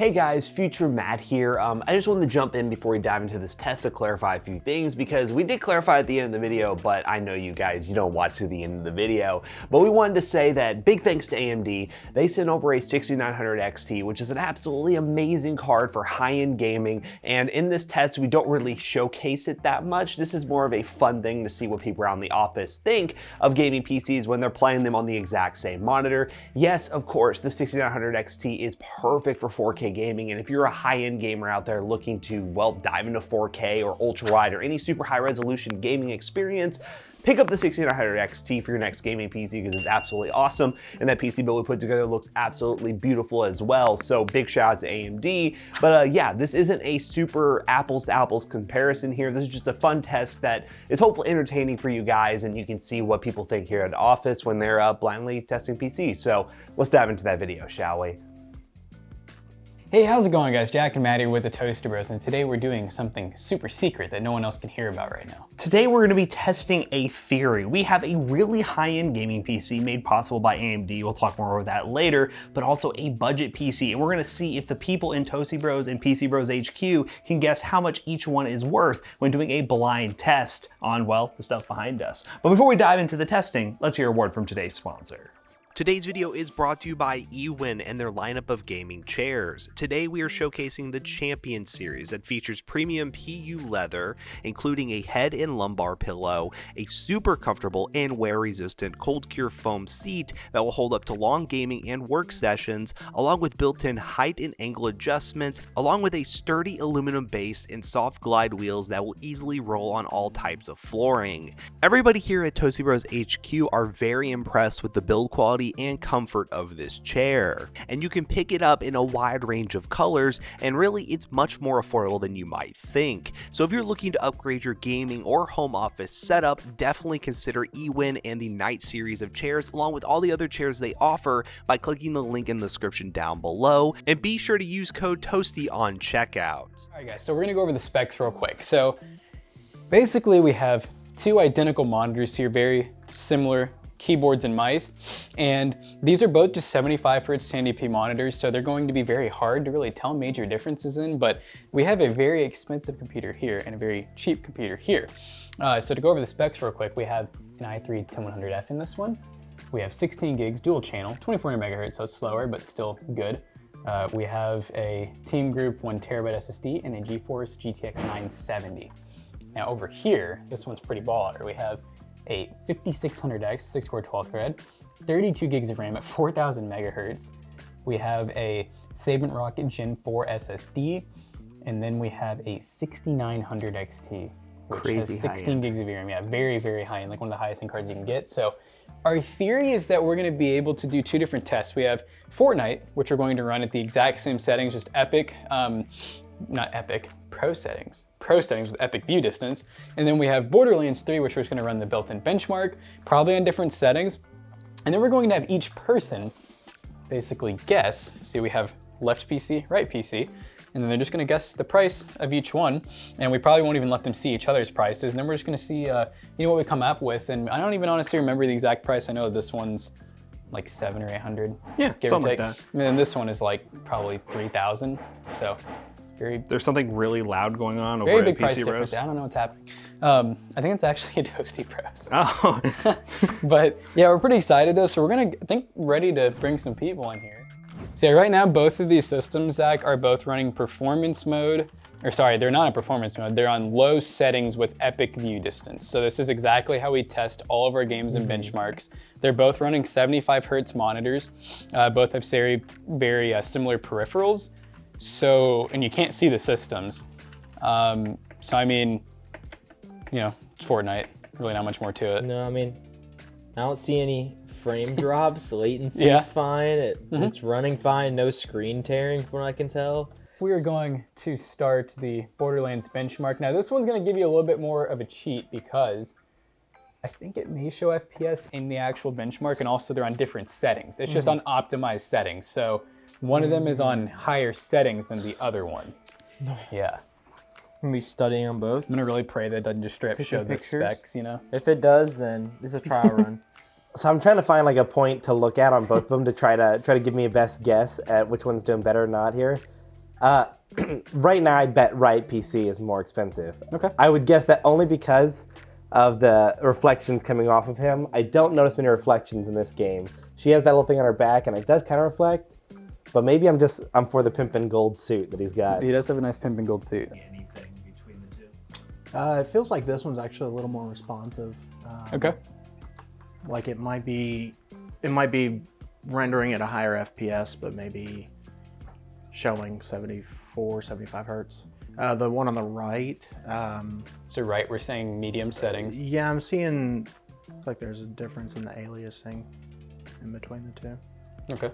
Hey guys, Future Matt here. I just wanted to jump in before we dive into this test to clarify a few things because we did clarify at the end of the video, but I know you guys, you don't watch to the end of the video. But we wanted to say that big thanks to AMD. They sent over a 6900 XT, which is an absolutely amazing card for high-end gaming. And in this test, we don't really showcase it that much. This is more of a fun thing to see what people around the office think of gaming PCs when they're playing them on the exact same monitor. Yes, of course, the 6900 XT is perfect for 4K gaming, and if you're a high-end gamer out there looking to, well, dive into 4K or ultra-wide or any super high-resolution gaming experience, pick up the 6900 XT for your next gaming PC because it's absolutely awesome, and that PC build we put together looks absolutely beautiful as well, so big shout out to AMD. But yeah, this isn't a super apples-to-apples comparison here. This is just a fun test that is hopefully entertaining for you guys, and you can see what people think here at the office when they're blindly testing PCs. So let's dive into that video, shall we? Hey, how's it going guys? Jack and Matt here with the Toasty Bros, and today we're doing something super secret that no one else can hear about right now. Today we're going to be testing a theory. We have a really high-end gaming PC made possible by AMD, we'll talk more about that later, but also a budget PC, and we're going to see if the people in Toasty Bros and PC Bros HQ can guess how much each one is worth when doing a blind test on, well, the stuff behind us. But before we dive into the testing, let's hear a word from today's sponsor. Today's video is brought to you by eWin and their lineup of gaming chairs. Today we are showcasing the Champion series that features premium PU leather, including a head and lumbar pillow, a super comfortable and wear-resistant cold cure foam seat that will hold up to long gaming and work sessions, along with built-in height and angle adjustments, along with a sturdy aluminum base and soft glide wheels that will easily roll on all types of flooring. Everybody here at Toasty Bros HQ are very impressed with the build quality and comfort of this chair, and you can pick it up in a wide range of colors, and really it's much more affordable than you might think. So if you're looking to upgrade your gaming or home office setup, definitely consider eWin and the Knight series of chairs along with all the other chairs they offer by clicking the link in the description down below, and be sure to use code TOASTY on checkout. Alright guys, so we're gonna go over the specs real quick. So basically we have two identical monitors here, very similar keyboards and mice, and these are both just 75 Hz 1080p monitors, so they're going to be very hard to really tell major differences in, but we have a very expensive computer here and a very cheap computer here. So to go over the specs real quick, we have an i3-10100F in this one. We have 16 gigs dual channel, 2400 megahertz, so it's slower, but still good. We have a Team Group 1TB SSD and a GeForce GTX 970. Now over here, this one's pretty baller. We have a 5600X 6-core 12-thread, 32 gigs of RAM at 4000 megahertz. We have a Sabrent Rocket Gen 4 SSD, and then we have a 6900 XT, which has 16 gigs of RAM. Yeah, very, very high end, like one of the highest end cards you can get. So our theory is that we're gonna be able to do two different tests. We have Fortnite, which we're going to run at the exact same settings, just Epic, not Epic, Pro settings with Epic View Distance. And then we have Borderlands 3, which we're just gonna run the built-in benchmark, probably on different settings. And then we're going to have each person basically guess. See, we have left PC, right PC, and then they're just gonna guess the price of each one. And we probably won't even let them see each other's prices. And then we're just gonna see you know, what we come up with. And I don't even honestly remember the exact price. I know this one's like 700 or 800. Yeah, give something or take. like that. And then this one is like probably 3,000. So there's something really loud going on over very at big price PC difference. Bros. I don't know what's happening. I think it's actually a Toasty Bros. Oh. But yeah, we're pretty excited though. So we're gonna, I think, ready to bring some people in here. So yeah, right now, both of these systems, Zach, are both running performance mode, or sorry, they're not in performance mode. They're on low settings with Epic View Distance. So this is exactly how we test all of our games and benchmarks. They're both running 75 Hz monitors. Both have very similar peripherals. So, and you can't see the systems. So I mean, you know, it's Fortnite, really not much more to it. No, I mean, I don't see any frame drops, latency is fine, it's running fine, no screen tearing from what I can tell. We are going to start the Borderlands benchmark. Now this one's gonna give you a little bit more of a cheat because I think it may show FPS in the actual benchmark, and also they're on different settings. It's just on optimized settings. So one of them is on higher settings than the other one. Yeah. I'm gonna be studying on both. I'm gonna really pray that it doesn't just straight up show the specs, you know? If it does, then it's a trial run. So I'm trying to find like a point to look at on both of them to try to give me a best guess at which one's doing better or not here. Right now, I'd bet right PC is more expensive. Okay. I would guess that only because of the reflections coming off of him. I don't notice many reflections in this game. She has that little thing on her back, and it does kind of reflect. But maybe I'm for the pimpin' gold suit that he's got. He does have a nice pimp and gold suit. Anything between the two. It feels like this one's actually a little more responsive. Okay. Like it might be rendering at a higher FPS, but maybe showing 74, 75 hertz. The one on the right, So right, we're saying medium settings. yeah, I'm seeing like there's a difference in the aliasing in between the two. Okay.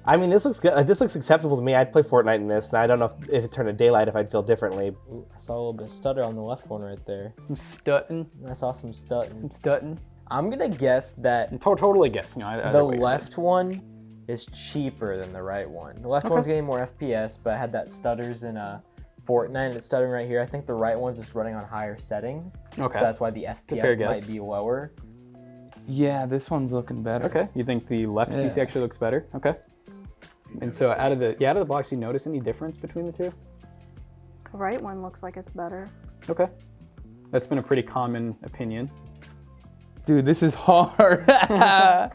I mean, this looks good. This looks acceptable to me. I'd play Fortnite in this, and I don't know if it turned to daylight if I'd feel differently. Ooh, I saw a little bit of stutter on the left one right there. Some stutting. I saw some stutter. Some stutting. I'm gonna guess that Totally guessing. the left one is cheaper than the right one. The left one's getting more FPS, but had that stutters in Fortnite, and it's stuttering right here. I think the right one's just running on higher settings. Okay. So that's why the a fair FPS guess. might be lower. Yeah, this one's looking better. Okay. You think the left Yeah. PC actually looks better? Okay. And so out of the box, you notice any difference between the two? The right one looks like it's better. Okay. That's been a pretty common opinion. Dude, this is hard. I'm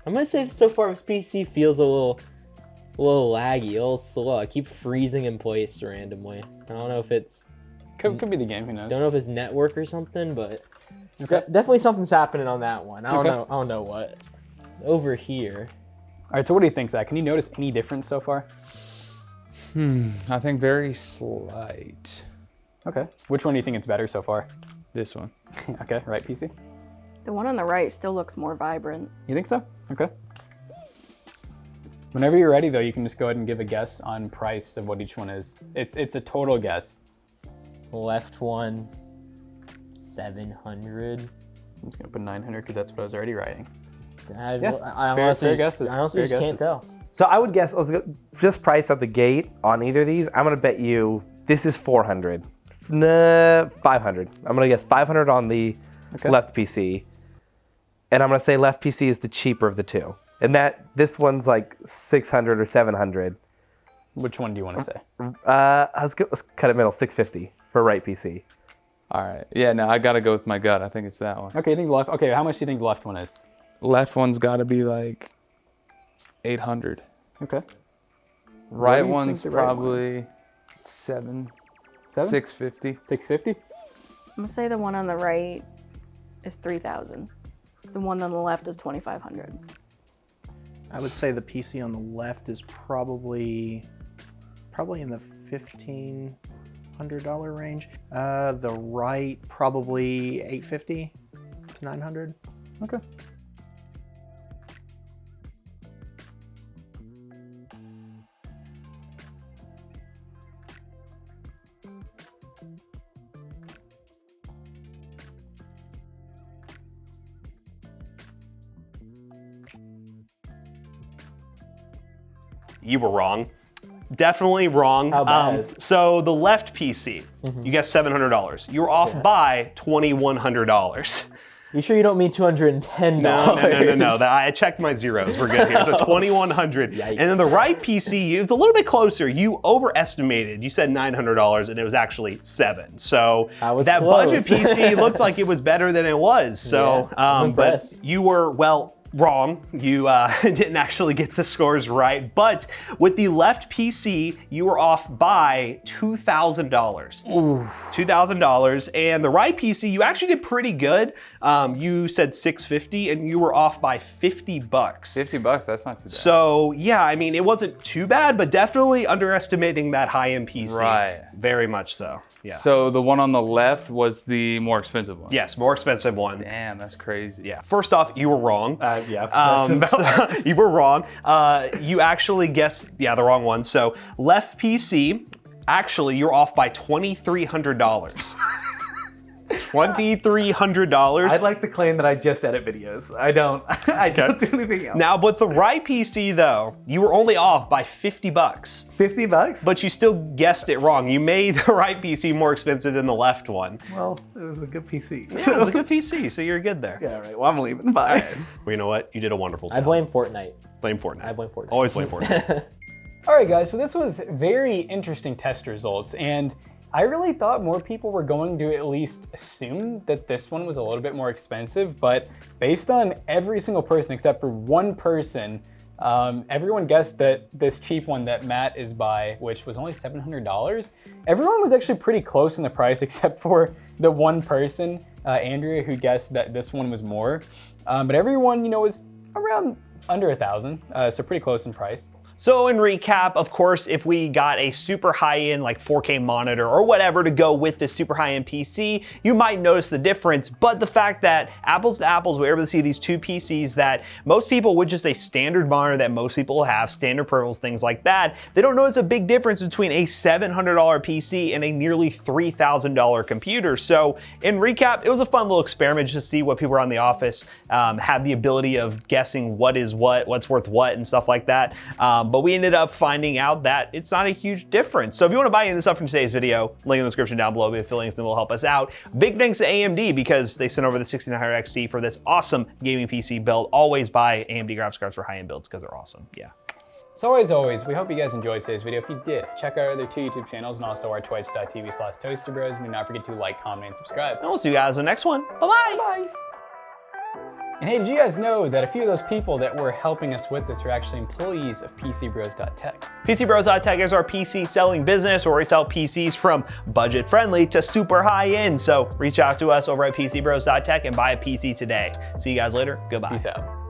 gonna say so far this PC feels a little laggy, a little slow. I keep freezing in place randomly. I don't know if it's Could be the game. Who knows? don't know if it's network or something, but Okay. definitely something's happening on that one. I don't Okay. know. I don't know what. Over here, All right. So what do you think, Zach? Can you notice any difference so far? I think very slight. Okay. Which one do you think it's better so far? This one. Okay. Right PC. The one on the right still looks more vibrant. You think so? Okay. Whenever you're ready, though, you can just go ahead and give a guess on price of what each one is. It's a total guess. left one, 700. I'm just gonna put 900 because that's what I was already writing. I Yeah, honestly, fair guesses, I honestly fair just can't guesses. tell. So I would guess, let's go, just price at the gate on either of these. I'm gonna bet you this is 400. Nah, 500. I'm gonna guess 500 on the left PC, and I'm gonna say left PC is the cheaper of the two, and that this one's like 600 or 700. Which one do you want to say? Let's cut it middle, 650 for right PC. All right. Yeah, no, I gotta go with my gut. I think it's that one. Okay, you think the left? Okay, how much do you think the left one is? Left one's gotta be like 800. Okay. Right do you think one's the right one probably 7, 7? 650. 650? I'm gonna say the one on the right is 3,000. The one on the left is 2,500. I would say the PC on the left is probably in the $1,500 range. The right probably 850 to 900. Okay. You were wrong. Definitely wrong. How bad? So the left PC, you guessed $700. You were off by $2,100. You sure you don't mean $210? No. I checked my zeros. We're good here. So 2,100. Yikes. And then the right PC, it was a little bit closer. You overestimated. You said $900, and it was actually $7. So I was that close. budget PC looked like it was better than it was. So, Yeah, I'm but impressed. you were wrong. You didn't actually get the scores right. But with the left PC, you were off by $2,000. $2,000. And the right PC, you actually did pretty good. You said 650, and you were off by $50. $50, that's not too bad. So yeah, I mean, it wasn't too bad, but definitely underestimating that high-end PC. Right. Very much so. Yeah. So the one on the left was the more expensive one. Yes, more expensive one. Damn, that's crazy. Yeah. First off, you were wrong. Yeah. So you were wrong. You actually guessed, the wrong one. So left PC, actually, you're off by $2,300. $2,300. I'd like to claim that I just edit videos. I don't do anything else. Now, but the right PC though, you were only off by $50. $50? But you still guessed it wrong. You made the right PC more expensive than the left one. Well, it was a good PC. Yeah, it was a good PC, so you're good there. Yeah, right. Well, I'm leaving. Bye. Well, you know what? You did a wonderful job. I blame Fortnite. Blame Fortnite. I blame Fortnite. Always blame Fortnite. All right, guys, so this was very interesting test results, and I really thought more people were going to at least assume that this one was a little bit more expensive, but based on every single person except for one person, everyone guessed that this cheap one that Matt is by, which was only $700, everyone was actually pretty close in the price except for the one person, Andrea, who guessed that this one was more. But everyone, was around under 1,000, so pretty close in price. So in recap, of course, if we got a super high-end like 4K monitor or whatever to go with this super high-end PC, you might notice the difference. But the fact that apples to apples, we're able to see these two PCs that most people would just a standard monitor that most people have, standard peripherals, things like that, they don't notice a big difference between a $700 PC and a nearly $3,000 computer. So in recap, it was a fun little experiment just to see what people around the office have the ability of guessing what is what's worth what and stuff like that. But we ended up finding out that it's not a huge difference. So if you want to buy any of this stuff from today's video, link in the description down below. We have affiliates that will help us out. Big thanks to AMD because they sent over the 6900 XT for this awesome gaming PC build. Always buy AMD graphics cards for high-end builds because they're awesome. Yeah. So as always, we hope you guys enjoyed today's video. If you did, check out our other 2 YouTube channels and also our twitch.tv/ToastyBros. And do not forget to like, comment, and subscribe. And we'll see you guys in the next one. Bye-bye. Bye. And hey, did you guys know that a few of those people that were helping us with this are actually employees of PCBros.tech? PCBros.tech is our PC selling business where we sell PCs from budget friendly to super high end. So reach out to us over at PCBros.tech and buy a PC today. See you guys later. Goodbye. Peace out.